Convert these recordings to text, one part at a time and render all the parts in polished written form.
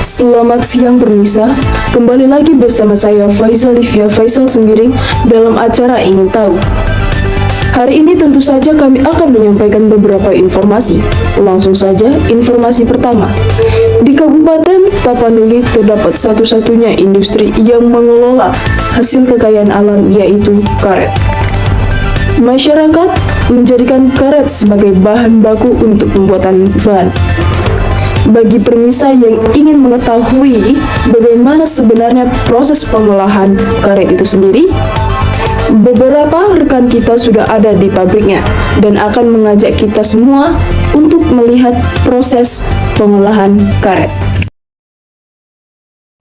Selamat siang pemirsa, kembali lagi bersama saya Faisal Livia Faisal Sembiring dalam acara Ingin Tahu. Hari ini tentu saja kami akan menyampaikan beberapa informasi. Langsung saja, informasi pertama. Di Kabupaten Tapanuli terdapat satu-satunya industri yang mengelola hasil kekayaan alam, yaitu karet. Masyarakat menjadikan karet sebagai bahan baku untuk pembuatan ban. Bagi pemirsa yang ingin mengetahui bagaimana sebenarnya proses pengolahan karet itu sendiri, beberapa rekan kita sudah ada di pabriknya dan akan mengajak kita semua untuk melihat proses pengolahan karet.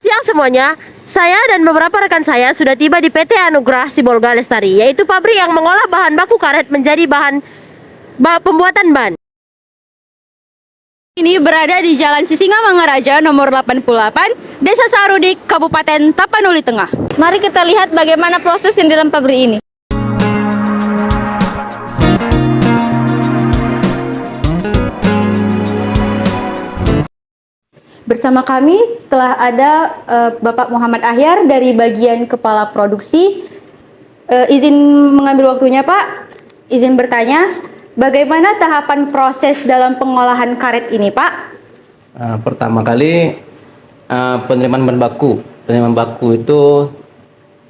Siang semuanya, saya dan beberapa rekan saya sudah tiba di PT Anugrah Sibolga Lestari, yaitu pabrik yang mengolah bahan baku karet menjadi bahan pembuatan ban. Ini berada di Jalan Sisingamangaraja nomor 88, Desa Sarudik, Kabupaten Tapanuli Tengah. Mari kita lihat bagaimana proses yang di dalam pabrik ini. Bersama kami telah ada Bapak Muhammad Ahyar dari bagian Kepala Produksi. Izin mengambil waktunya Pak, izin bertanya. Bagaimana tahapan proses dalam pengolahan karet ini, Pak? Pertama kali penerimaan bahan baku. Penerimaan baku itu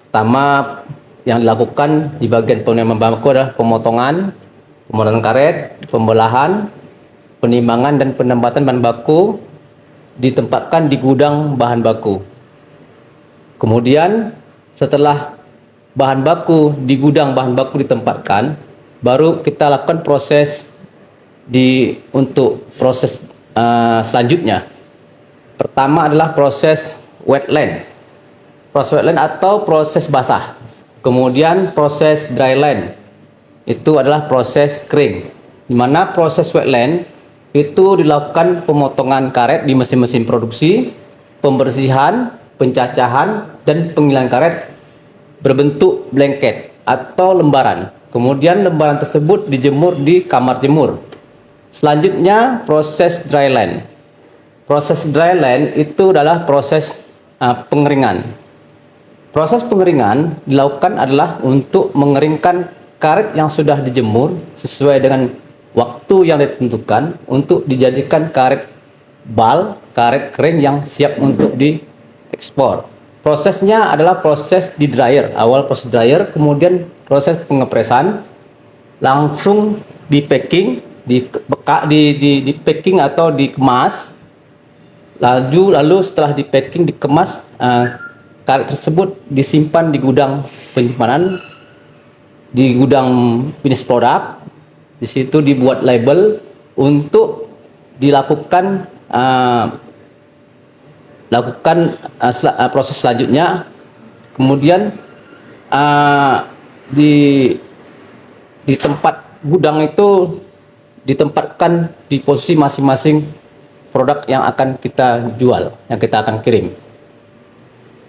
pertama yang dilakukan di bagian penerimaan bahan baku adalah pemotongan karet, pembelahan, penimbangan dan penempatan bahan baku ditempatkan di gudang bahan baku. Kemudian setelah bahan baku di gudang bahan baku ditempatkan, baru kita lakukan proses untuk proses selanjutnya. Pertama adalah proses wetland. Proses wetland atau proses basah. Kemudian proses dryland. Itu adalah proses kering. Di mana proses wetland itu dilakukan pemotongan karet di mesin-mesin produksi, pembersihan, pencacahan dan penggilingan karet berbentuk blanket atau lembaran. Kemudian lembaran tersebut dijemur di kamar jemur. Selanjutnya proses dryland. Proses dryland itu adalah proses pengeringan. Proses pengeringan dilakukan adalah untuk mengeringkan karet yang sudah dijemur sesuai dengan waktu yang ditentukan untuk dijadikan karet bal, karet kering yang siap untuk diekspor. Prosesnya adalah proses di dryer. Awal proses dryer, kemudian proses pengepresan, langsung di packing, di packing atau dikemas. Lalu setelah di packing, dikemas, karet tersebut disimpan di gudang penyimpanan, di gudang finish product. Di situ dibuat label untuk dilakukan proses selanjutnya. Kemudian di tempat gudang itu ditempatkan di posisi masing-masing produk yang akan kita jual, yang kita akan kirim.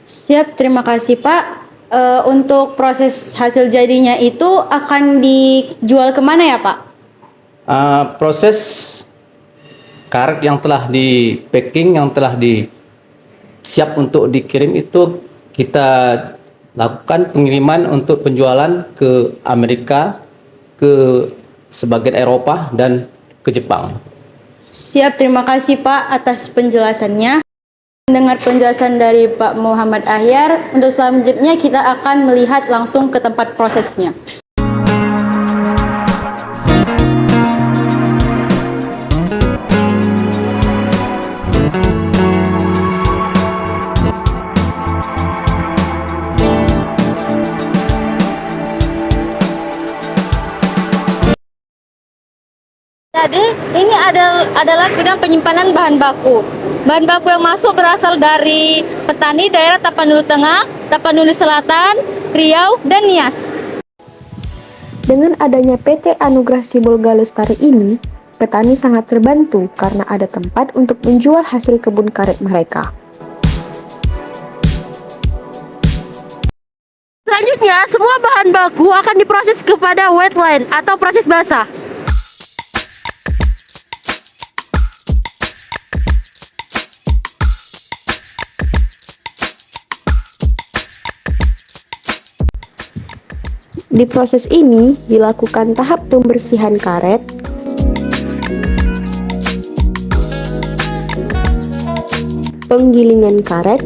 Siap, terima kasih Pak. Untuk proses hasil jadinya itu akan dijual kemana ya Pak? Proses karet yang telah di packing, yang telah siap untuk dikirim itu kita lakukan pengiriman untuk penjualan ke Amerika, ke sebagian Eropa dan ke Jepang. Siap, terima kasih Pak atas penjelasannya. Mendengar penjelasan dari Pak Muhammad Ahyar, untuk selanjutnya kita akan melihat langsung ke tempat prosesnya. Jadi ini adalah gudang penyimpanan bahan baku. Bahan baku yang masuk berasal dari petani daerah Tapanuli Tengah, Tapanuli Selatan, Riau, dan Nias. Dengan adanya PT Anugrah Sibolga Lestari ini, petani sangat terbantu karena ada tempat untuk menjual hasil kebun karet mereka. Selanjutnya, semua bahan baku akan diproses kepada wetland atau proses basah. Di proses ini dilakukan tahap pembersihan karet, penggilingan karet,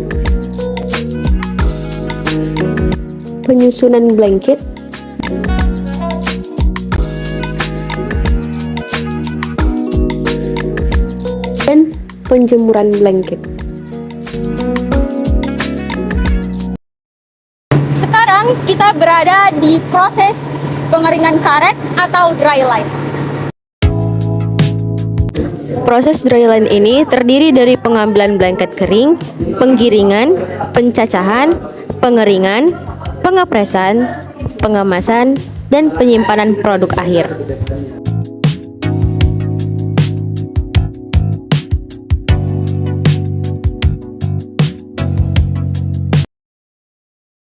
penyusunan blanket, dan penjemuran blanket. Sekarang kita berada di proses pengeringan karet atau dry line. Proses dry line ini terdiri dari pengambilan blanket kering, penggiringan, pencacahan, pengeringan, pengepresan, pengemasan, dan penyimpanan produk akhir.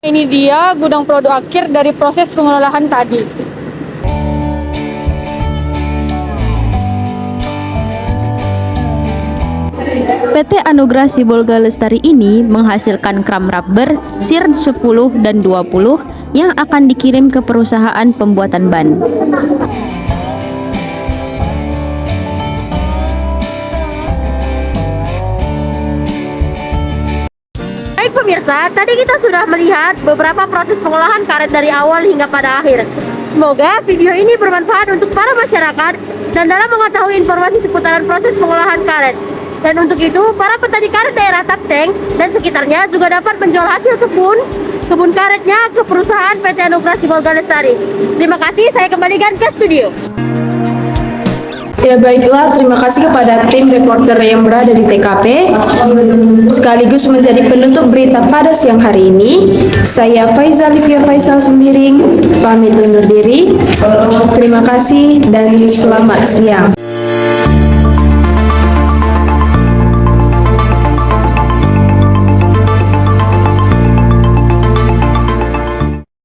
Ini dia gudang produk akhir dari proses pengolahan tadi. PT Anugrah Sibolga Lestari ini menghasilkan kram rubber SIR 10 dan 20 yang akan dikirim ke perusahaan pembuatan ban. Baik pemirsa, tadi kita sudah melihat beberapa proses pengolahan karet dari awal hingga pada akhir. Semoga video ini bermanfaat untuk para masyarakat dan dalam mengetahui informasi seputaran proses pengolahan karet. Dan untuk itu, para petani karet daerah Tapteng dan sekitarnya juga dapat menjual hasil kebun karetnya ke perusahaan PT Anugrah Sibolga Lestari. Terima kasih, saya kembalikan ke studio. Ya baiklah, terima kasih kepada tim reporter yang berada di TKP sekaligus menjadi penutup berita pada siang hari ini. Saya Faizal Livia Faisal Sembiring, pamit undur diri. Terima kasih dan selamat siang.